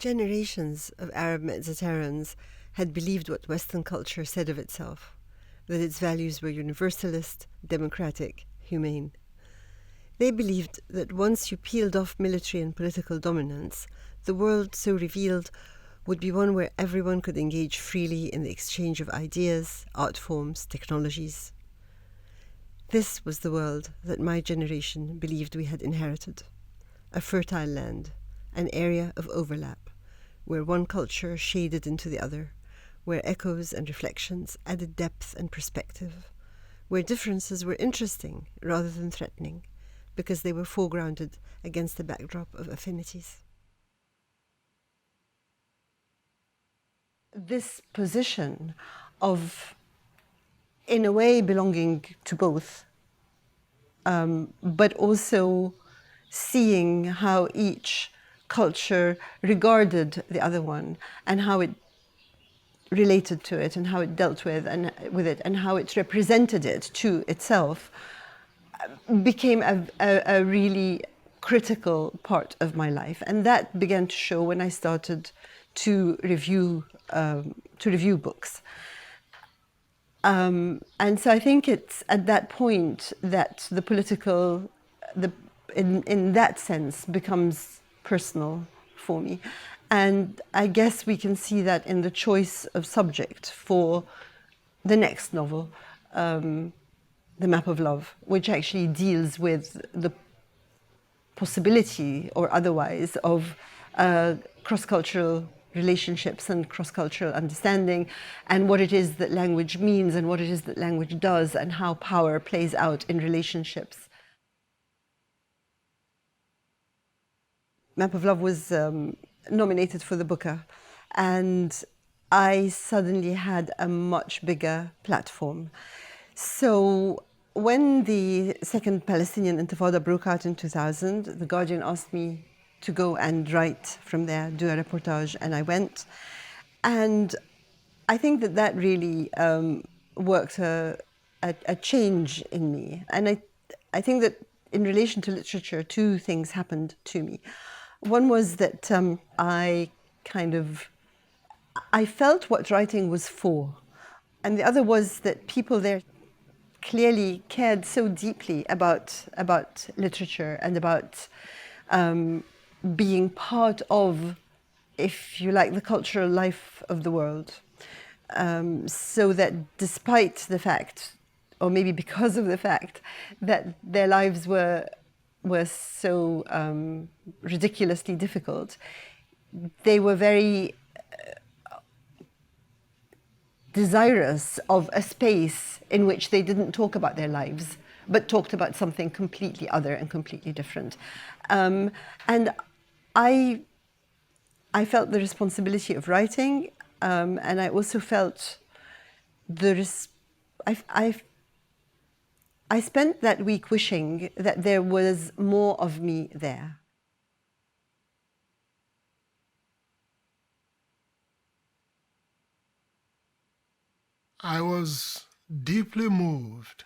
Generations of Arab Mediterraneans had believed what Western culture said of itself, that its values were universalist, democratic, humane. They believed that once you peeled off military and political dominance, the world so revealed would be one where everyone could engage freely in the exchange of ideas, art forms, technologies. This was the world that my generation believed we had inherited, a fertile land, an area of overlap, where one culture shaded into the other, where echoes and reflections added depth and perspective, where differences were interesting rather than threatening, because they were foregrounded against the backdrop of affinities. This position of, in a way, belonging to both, but also seeing how each culture regarded the other one and how it related to it and how it dealt with it and how it represented it to itself became a really critical part of my life. And that began to show when I started to review books. And so I think it's at that point that the political, in that sense, becomes personal for me. And I guess we can see that in the choice of subject for the next novel, The Map of Love, which actually deals with the possibility or otherwise of cross-cultural relationships and cross-cultural understanding, and what it is that language means and what it is that language does, and how power plays out in relationships. Map of Love was nominated for the Booker, and I suddenly had a much bigger platform. So when the second Palestinian Intifada broke out in 2000, The Guardian asked me to go and write from there, do a reportage, and I went. And I think that really worked a change in me. And I think that in relation to literature, two things happened to me. One was that I felt what writing was for. And the other was that people there clearly cared so deeply about literature and about being part of, if you like, the cultural life of the world. So that despite the fact, or maybe because of the fact, that their lives were so ridiculously difficult, they were very desirous of a space in which they didn't talk about their lives, but talked about something completely other and completely different. And I felt the responsibility of writing, and I also felt I spent that week wishing that there was more of me there. I was deeply moved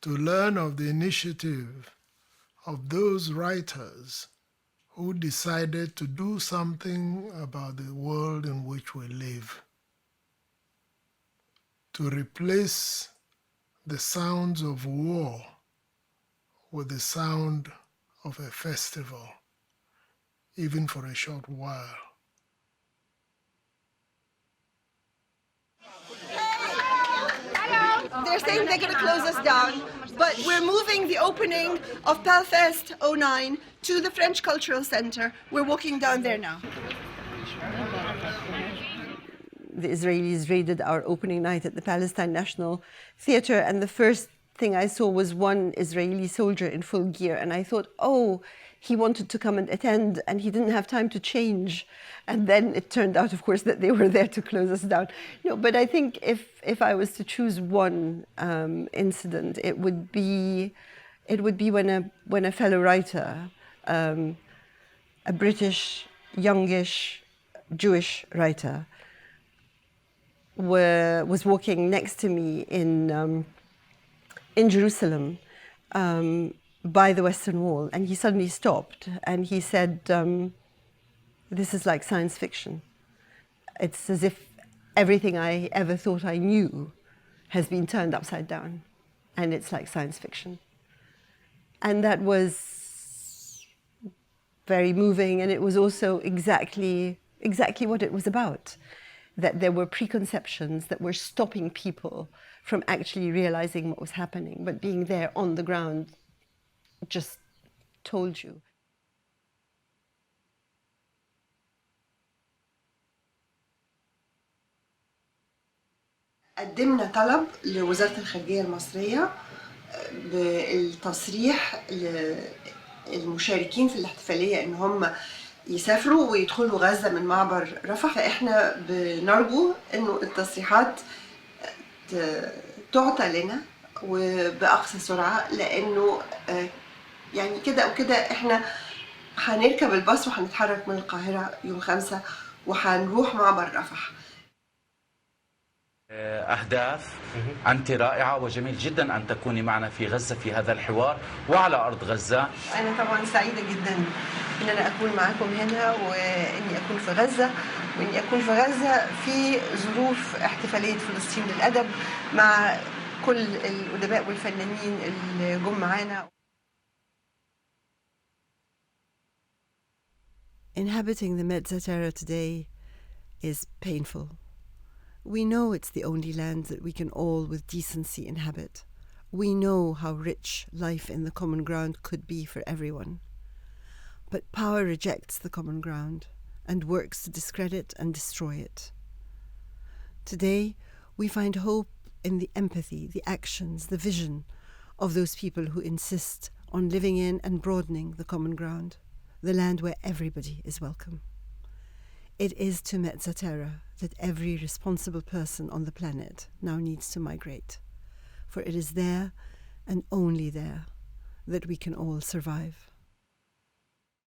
to learn of the initiative of those writers who decided to do something about the world in which we live, to replace the sounds of war with the sound of a festival, even for a short while. They're saying they're going to close us down, but we're moving the opening of PalFest Onine to the French Cultural Center. We're walking down there now. The Israelis raided our opening night at the Palestine National Theatre, and the first thing I saw was one Israeli soldier in full gear, and I thought, oh, he wanted to come and attend, and he didn't have time to change. And then it turned out, of course, that they were there to close us down. No, but I think if I was to choose one incident, it would be when a fellow writer, a British, youngish, Jewish writer, was walking next to me in Jerusalem by the Western Wall, and he suddenly stopped and he said, This is like science fiction. It's as if everything I ever thought I knew has been turned upside down, and it's like science fiction. And that was very moving, and it was also exactly what it was about, that there were preconceptions that were stopping people from actually realizing what was happening, but being there on the ground just told you. قدمنا طلب لوزارة الخارجية المصرية بالتصريح للمشاركين في الاحتفالية إن هم يسافروا ويدخلوا غزة من معبر رفح، فإحنا بنرجو إنه التصريحات تعطى لنا وبأقصى سرعة، لأنه يعني كده أو كده إحنا هنركب الباص وهنتحرك من القاهرة يوم 5 وهنروح معبر رفح. أهداف، أنت رائعة وجميل جدا أن تكوني معنا في غزة في هذا الحوار وعلى أرض غزة. أنا طبعا سعيدة جدا إن أنا أكون معكم هنا، وإني أكون في غزة، وإني أكون في غزة في ظروف احتفالية فلسطين للأدب مع كل الأدباء والفنانين اللي جم معانا. Inhabiting the Mediator today is painful. We know it's the only land that we can all with decency inhabit. We know how rich life in the common ground could be for everyone. But power rejects the common ground and works to discredit and destroy it. Today, we find hope in the empathy, the actions, the vision of those people who insist on living in and broadening the common ground, the land where everybody is welcome. It is to Mediator that every responsible person on the planet now needs to migrate, for it is there and only there that we can all survive.